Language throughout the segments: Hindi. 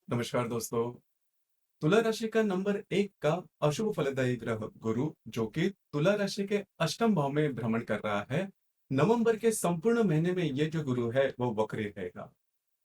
नमस्कार दोस्तों। तुला राशि का नंबर 1 का अशुभ फलदायी ग्रह गुरु जो कि तुला राशि के अष्टम भाव में भ्रमण कर रहा है। नवंबर के संपूर्ण महीने में ये जो गुरु है वो वक्री रहेगा।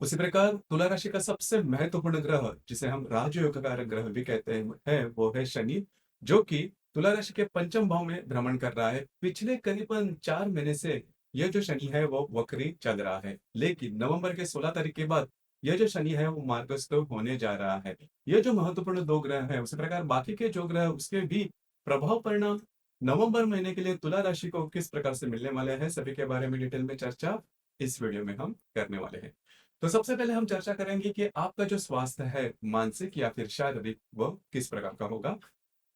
उसी प्रकार तुला राशि का सबसे महत्वपूर्ण ग्रह जिसे हम राजयोग कारक ग्रह भी कहते हैं वो है शनि, जो कि तुला राशि के पंचम भाव में भ्रमण कर रहा है। पिछले करीबन 4 महीने से यह जो शनि है वो वक्री चल रहा है, लेकिन नवंबर के 16 तारीख के बाद यह जो शनि है वो मार्गस्थ होने जा रहा है। ये जो महत्वपूर्ण दो ग्रह हैं, उसी प्रकार बाकी के जो ग्रह उसके भी प्रभाव परिणाम नवंबर महीने के लिए तुला राशि को किस प्रकार से मिलने वाले हैं, सभी के बारे में डिटेल में चर्चा इस वीडियो में हम करने वाले हैं। तो सबसे पहले हम चर्चा करेंगे कि आपका जो स्वास्थ्य है, मानसिक या फिर शारीरिक, वह किस प्रकार का होगा।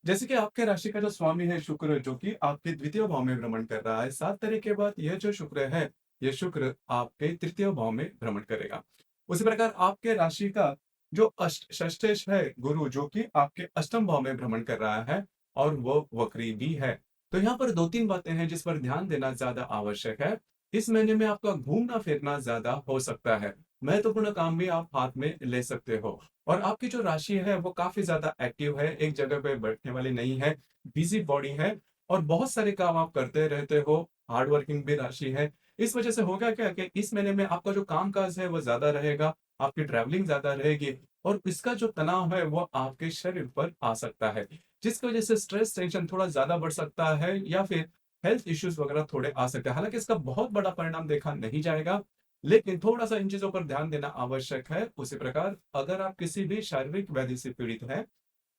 जैसे कि आपके राशि का जो स्वामी है शुक्र, जो कि आपके द्वितीय भाव में भ्रमण कर रहा है। 7 तारीख के बाद यह जो शुक्र है, यह शुक्र आपके तृतीय भाव में भ्रमण करेगा। उसी प्रकार आपके राशि का जो षष्ठेश है गुरु, जो कि आपके अष्टम भाव में भ्रमण कर रहा है और वो वक्री भी है। तो यहाँ पर 2-3 बातें हैं जिस पर ध्यान देना ज्यादा आवश्यक है। इस महीने में आपका घूमना फिरना ज्यादा हो सकता है। महत्वपूर्ण काम भी आप हाथ में ले सकते हो। और आपकी जो राशि है वो काफी ज्यादा एक्टिव है, एक जगह पे बैठने वाली नहीं है, बिजी बॉडी है और बहुत सारे काम आप करते रहते हो। हार्ड वर्किंग भी राशि है। इस वजह से होगा क्या कि इस महीने में आपका जो काम काज है वो ज्यादा रहेगा, आपकी ट्रैवलिंग ज्यादा रहेगी और इसका जो तनाव है वो आपके शरीर पर आ सकता है, जिसकी वजह से स्ट्रेस टेंशन थोड़ा ज्यादा बढ़ सकता है या फिर हेल्थ इश्यूज वगैरह थोड़े आ सकते हैं। हालांकि इसका बहुत बड़ा परिणाम देखा नहीं जाएगा, लेकिन थोड़ा सा इन चीजों पर ध्यान देना आवश्यक है। उसी प्रकार अगर आप किसी भी शारीरिक व्याधि से पीड़ित हैं,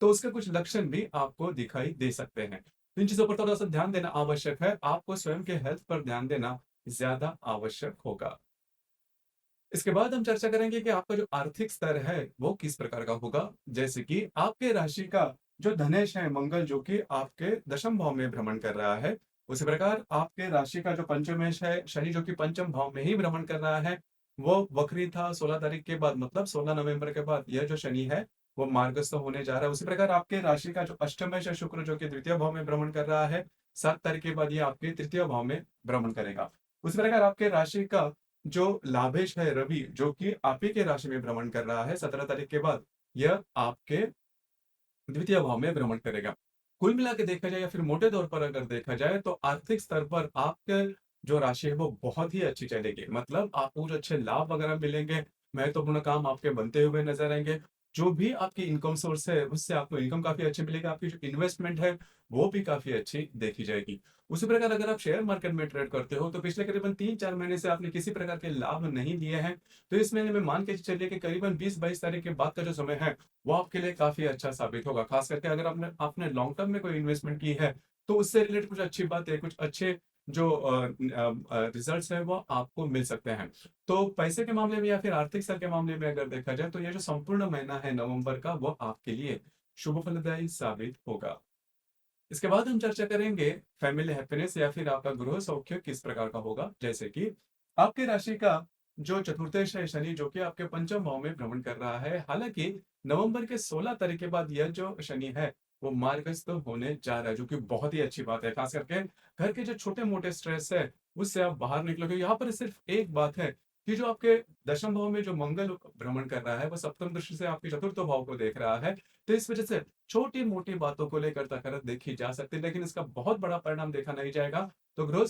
तो उसके कुछ लक्षण भी आपको दिखाई दे सकते हैं। तो इन चीजों पर थोड़ा सा ध्यान देना आवश्यक है। आपको स्वयं के हेल्थ पर ध्यान देना ज्यादा आवश्यक होगा। इसके बाद हम चर्चा करेंगे कि आपका जो आर्थिक स्तर है वो किस प्रकार का होगा। जैसे कि आपके राशि का जो धनेश है मंगल, जो कि आपके दशम भाव में भ्रमण कर रहा है। उसी प्रकार आपके राशि का जो पंचमेश है शनि, जो कि पंचम भाव में ही भ्रमण कर रहा है, वो वक्री था 16 तारीख के बाद, मतलब 16 नवंबर के बाद यह जो शनि है वो मार्गस्थ होने जा रहा है। उसी प्रकार आपके राशि का जो अष्टमेश है शुक्र, जो कि द्वितीय भाव में भ्रमण कर रहा है, 7 तारीख के बाद ये आपके तृतीय भाव में भ्रमण करेगा। उसी प्रकार आपके राशि का जो लाभेश है रवि, जो कि आप ही के राशि में भ्रमण कर रहा है 17 तारीख के बाद, यह आपके द्वितीय भाव में भ्रमण करेगा। कुल मिला के देखा जाए या फिर मोटे तौर पर अगर देखा जाए तो आर्थिक स्तर पर आपके जो राशि है वो बहुत ही अच्छी चलेगी, मतलब आपको कुछ अच्छे लाभ वगैरह मिलेंगे। महत्वपूर्ण काम आपके बनते हुए नजर आएंगे। जो भी आपकी इनकम सोर्स है उससे आपको इनकम काफी अच्छी मिलेगी। आपकी जो इन्वेस्टमेंट है वो भी काफी अच्छी देखी जाएगी। उसी प्रकार अगर आप शेयर मार्केट में ट्रेड करते हो तो पिछले करीबन 3-4 महीने से आपने किसी प्रकार के लाभ नहीं लिए हैं, तो इस महीने में मान के चलिए कि करीबन 20-22 तारीख के बाद का जो समय है वो आपके लिए काफी अच्छा साबित होगा। खास करके अगर आपने आपने लॉन्ग टर्म में कोई इन्वेस्टमेंट की है, तो उससे रिलेटेड कुछ अच्छी बातें, कुछ अच्छे जो रिजल्ट्स है वो आपको मिल सकते हैं। तो पैसे के मामले में या फिर आर्थिक स्तर के मामले में अगर देखा जाए तो ये जो संपूर्ण महीना है नवंबर का वो आपके लिए शुभ फलदायी साबित होगा। इसके बाद हम चर्चा करेंगे फैमिली हैप्पीनेस या फिर आपका गृह सौख्य किस प्रकार का होगा। जैसे कि आपके राशि का जो चतुर्थेश है शनि, जो कि आपके पंचम भाव में भ्रमण कर रहा है। हालांकि नवंबर के 16 तारीख के बाद यह जो शनि है वो मार्गस्थ होने जा रहा है, जो कि बहुत ही अच्छी बात है। खास करके घर के जो छोटे मोटे स्ट्रेस है उससे आप बाहर निकलोगे। यहाँ पर सिर्फ एक बात है कि जो आपके दशम भाव में जो मंगल भ्रमण कर रहा है वो सप्तम दृष्टि से आपके चतुर्थ भाव को देख रहा है। तो इस वजह से छोटी मोटी बातों को लेकर तकरार देखी जा सकती है, लेकिन इसका बहुत बड़ा परिणाम देखा नहीं जाएगा। तो गृह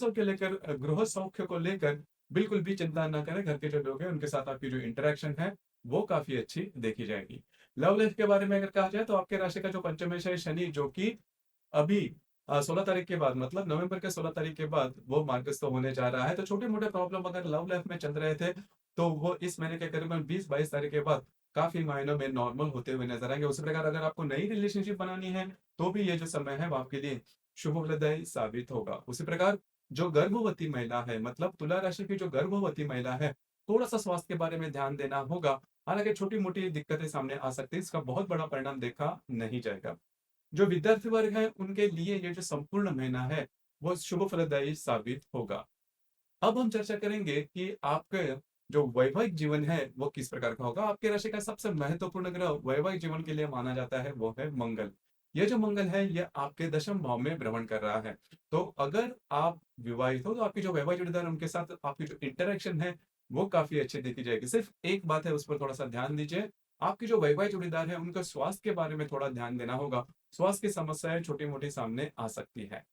सौख्य को लेकर बिल्कुल भी चिंता ना करें। घर के जो लोग हैं उनके साथ आपकी जो इंटरेक्शन है वो काफी अच्छी देखी जाएगी। लव लाइफ के बारे में अगर कहा जाए तो आपके राशि का जो पंचमेश है शनि, जो कि अभी 16 तारीख के बाद, मतलब नवंबर के 16 तारीख के बाद वो मार्गस्थ होने जा रहा है। तो छोटे मोटे प्रॉब्लम अगर लव लाइफ में चल रहे थे, तो वो इस महीने के करीबन 20-22 तारीख के बाद काफी मायनों में नॉर्मल होते हुए नजर आएंगे। उसी प्रकार अगर आपको नई रिलेशनशिप बनानी है तो भी ये जो समय है वो आपके लिए शुभ फलदायी साबित होगा। उसी प्रकार जो गर्भवती महिला है, मतलब तुला राशि की जो गर्भवती महिला है, थोड़ा सा स्वास्थ्य के बारे में ध्यान देना होगा। हालांकि छोटी मोटी दिक्कतें सामने आ सकती है, इसका बहुत बड़ा परिणाम देखा नहीं जाएगा। जो विद्यार्थी वर्ग है उनके लिए ये जो संपूर्ण महीना है वो शुभ फलदायी साबित होगा। अब हम चर्चा करेंगे कि आपके जो वैवाहिक जीवन है वो किस प्रकार का होगा। आपके राशि का सबसे महत्वपूर्ण ग्रह वैवाहिक जीवन के लिए माना जाता है वो है मंगल। ये जो मंगल है ये आपके दशम भाव में भ्रमण कर रहा है। तो अगर आप विवाहित हो तो आपकी जो वैवाहिक जोड़ीदार है, उनके साथ आपकी जो इंटरेक्शन है वो काफी अच्छी देखी जाएगी। सिर्फ एक बात है उस पर थोड़ा सा ध्यान दीजिए। आपकी जो वैवाहिक जोड़ीदार है उनका स्वास्थ्य के बारे में थोड़ा ध्यान देना होगा। स्वास्थ्य की समस्याएं छोटी मोटी सामने आ सकती है।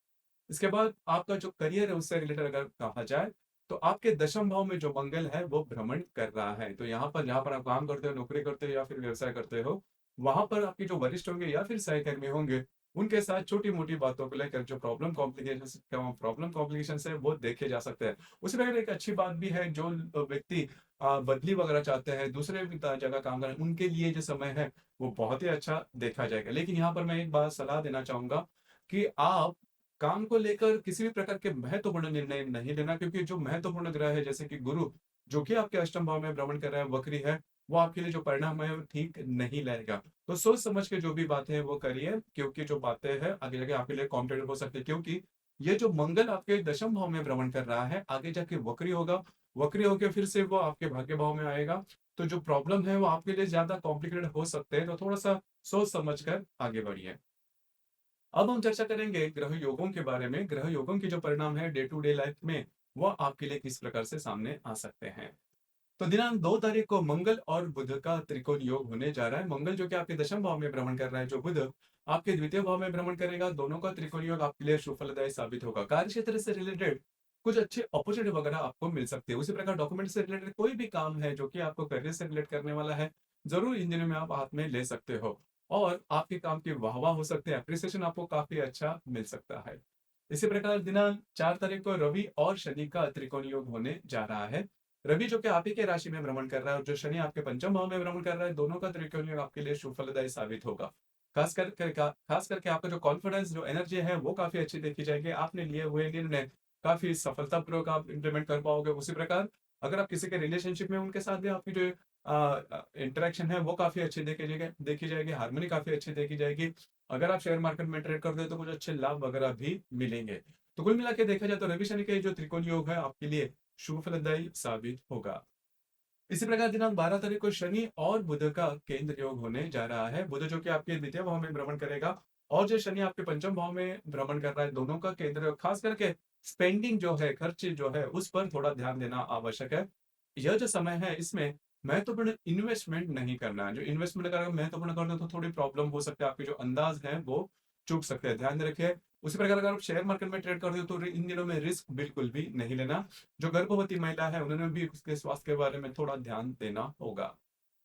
इसके बाद आपका जो करियर है उससे रिलेटेड अगर कहा जाए, तो आपके दशम भाव में जो मंगल है वो भ्रमण कर रहा है। तो यहाँ पर जहाँ पर आप काम करते हो, नौकरी करते हो या फिर व्यवसाय करते हो, वहां पर आपके जो वरिष्ठ होंगे या फिर सहकर्मी होंगे, उनके साथ छोटी मोटी बातों को लेकर जो प्रॉब्लम कॉम्प्लिकेशन है वो देखे जा सकते हैं। उसी प्रकार एक अच्छी बात भी है, जो व्यक्ति बदली वगैरह चाहते हैं, दूसरे भी जगह काम करें, उनके लिए जो समय है वो बहुत ही अच्छा देखा जाएगा। लेकिन यहाँ पर मैं एक बात सलाह देना चाहूंगा कि आप काम को लेकर किसी भी प्रकार के महत्वपूर्ण निर्णय नहीं लेना, क्योंकि जो महत्वपूर्ण ग्रह है जैसे कि गुरु, जो कि आपके अष्टम भाव में भ्रमण कर रहा है, वक्री है, वो आपके लिए जो परिणाम है वो ठीक नहीं लाएगा। तो सोच समझ के जो भी बातें हैं वो करिए, क्योंकि जो बातें हैं आगे जाके आपके लिए कॉम्प्लिकेटेड हो सकती है। क्योंकि ये जो मंगल आपके दशम भाव में भ्रमण कर रहा है, आगे जाके वक्री होगा, वक्री होकर फिर से वो आपके भाग्य भाव में आएगा। तो जो प्रॉब्लम है वो आपके लिए ज्यादा कॉम्प्लिकेटेड हो सकते हैं। तो थोड़ा सा सोच समझ कर आगे बढ़िए। अब हम चर्चा करेंगे ग्रह योगों के बारे में। ग्रह योगों के जो परिणाम है डे टू डे लाइफ में, वो आपके लिए किस प्रकार से सामने आ सकते हैं। तो दिनांक 2 तारीख को मंगल और बुध का त्रिकोण योग होने जा रहा है। मंगल जो कि आपके दशम भाव में भ्रमण कर रहा है, जो बुध आपके द्वितीय भाव में भ्रमण करेगा, दोनों का त्रिकोण योग आपके लिए सुफलदायी साबित होगा। कार्य क्षेत्र से रिलेटेड कुछ अच्छे अपॉर्चुनिटी वगैरह आपको मिल सकती है। उसी प्रकार डॉक्यूमेंट से रिलेटेड कोई भी काम है जो कि आपको करियर से रिलेट करने वाला है, जरूर इन दिनों में आप हाथ में ले सकते हो, और आपके काम की वाहवाह हो सकते हैं, अप्रिसिएशन आपको काफी अच्छा मिल सकता है। इसी प्रकार दिनांक 4 तारीख को रवि और शनि का त्रिकोण योग होने जा रहा है। रवि जो कि आप ही के राशि में भ्रमण कर रहा है, और जो शनि आपके पंचम भाव में भ्रमण कर रहा है, दोनों का त्रिकोण योग आपके लिए सुफलदायी साबित होगा। खास करके आपका जो कॉन्फिडेंस, जो एनर्जी है वो काफी अच्छी देखी जाएगी। आपने लिए हुए निर्णय काफी सफलतापूर्वक आप इंप्लीमेंट कर पाओगे। उसी प्रकार अगर आप किसी के रिलेशनशिप में, उनके साथ भी आपकी जो इंटरेक्शन है वो काफी अच्छी देखी जाएगी, हार्मनी काफी अच्छी देखी जाएगी। अगर आप शेयर मार्केट में ट्रेड करते हो तो कुछ अच्छे लाभ वगैरह भी मिलेंगे। तो कुल मिला के देखा जाए तो रवि शनि के जो त्रिकोण योग है आपके लिए शुभ फलदायी साबित होगा। इसी प्रकार दिनांक 12 तारीख को शनि और बुध का केंद्र योग होने जा रहा है। बुध जो कि आपके द्वितीय भाव में भ्रमण करेगा, और जो शनि आपके पंचम भाव में भ्रमण कर रहा है, दोनों का केंद्र योग। खास करके स्पेंडिंग जो है, खर्च जो है, उस पर थोड़ा ध्यान देना आवश्यक है। यह जो समय है इसमें महत्वपूर्ण इन्वेस्टमेंट नहीं करना है। जो इन्वेस्टमेंट अगर महत्वपूर्ण कर दो तो थोड़ी प्रॉब्लम हो सकती है, आपके जो अंदाज है वो चूक सकते हैं, ध्यान रखिए। उसी प्रकार अगर आप शेयर मार्केट में ट्रेड करते हो तो इन दिनों में रिस्क बिल्कुल भी नहीं लेना। जो गर्भवती महिला है उन्होंने भी उसके स्वास्थ्य के बारे में थोड़ा ध्यान देना होगा।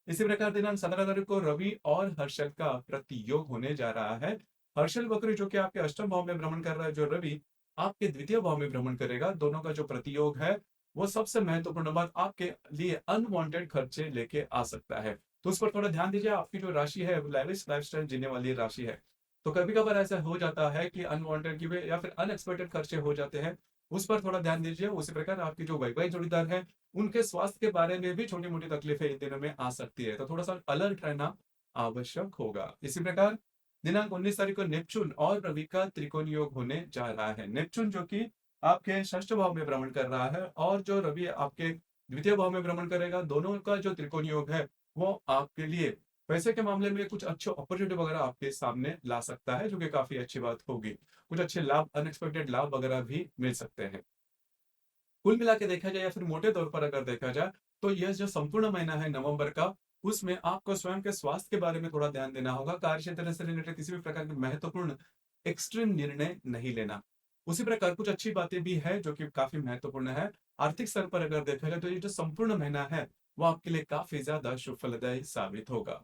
इसी प्रकार दिनांक 17 तारीख को रवि और हर्षल का प्रतियोग होने जा रहा है। हर्षल वक्र जो कि आपके अष्टम भाव में भ्रमण कर रहा है, जो रवि आपके द्वितीय भाव में भ्रमण करेगा, दोनों का जो प्रतियोग है वो सबसे महत्वपूर्ण बात आपके लिए अनवांटेड खर्चे लेके आ सकता है। तो उस पर थोड़ा ध्यान दीजिए। आपकी जो राशि है लैविश लाइफस्टाइल जीने वाली राशि है, तो कभी कभार ऐसा हो जाता है कि अनवांटेड की या फिर अनएक्सपेक्टेड खर्चे हो जाते हैं। उस पर थोड़ा ध्यान दीजिए। उसी प्रकार आपकी जो वैवाहिक जोड़ीदार है, उनके स्वास्थ्य के बारे में भी छोटी मोटी तकलीफें इन दिनों में आ सकती है, तो थोड़ा सा अलर्ट रहना आवश्यक होगा। इसी प्रकार दिनांक 19 तारीख को नेपच्यून और रवि का त्रिकोण योग होने जा रहा है। नेपच्यून जो कि आपके षष्ठ भाव में भ्रमण कर रहा है, और जो रवि आपके द्वितीय भाव में भ्रमण करेगा, दोनों का जो त्रिकोण योग है वो आपके लिए पैसे के मामले में कुछ अच्छे अपॉर्चुनिटी वगैरह आपके सामने ला सकता है, जो कि काफी अच्छी बात होगी। कुछ अच्छे लाभ, अनएक्सपेक्टेड लाभ वगैरह भी मिल सकते हैं। कुल मिला के देखा जाए या फिर मोटे तौर पर अगर देखा जाए, तो यह जो संपूर्ण महीना है नवंबर का, उसमें आपको स्वयं के स्वास्थ्य के बारे में थोड़ा ध्यान देना होगा। कार्य क्षेत्र से रिलेटेड किसी भी प्रकार के महत्वपूर्ण एक्सट्रीम निर्णय नहीं लेना। उसी प्रकार कुछ अच्छी बातें भी है जो कि काफी महत्वपूर्ण है। आर्थिक स्तर पर अगर देखा जाए तो ये जो संपूर्ण महीना है वो आपके लिए काफी ज्यादा शुभ फलदायी साबित होगा।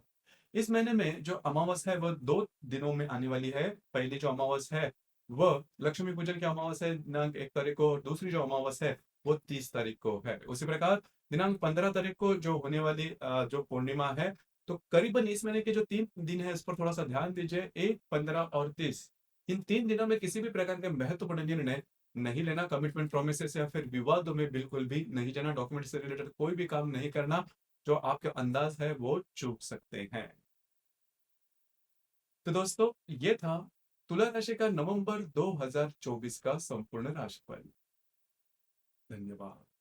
इस महीने में जो अमावस है वह 2 दिनों में आने वाली है। पहली जो अमावस है वह लक्ष्मी पूजन की अमावस है दिनांक 1 तारीख को, और दूसरी जो अमावस है वो 30 तारीख को है। उसी प्रकार दिनांक 15 तारीख को जो होने वाली जो पूर्णिमा है, तो करीबन इस महीने के जो 3 दिन है इस पर थोड़ा सा ध्यान दीजिए। 1, 15 और 30, इन 3 दिनों में किसी भी प्रकार के महत्वपूर्ण निर्णय नहीं लेना। कमिटमेंट, प्रोमिस या फिर विवादों में बिल्कुल भी नहीं जाना। डॉक्यूमेंट से रिलेटेड कोई भी काम नहीं करना, जो आपके अंदाज है वो चूक सकते हैं। तो दोस्तों, ये था तुला राशि का नवंबर 2024 का संपूर्ण राशिफल। धन्यवाद।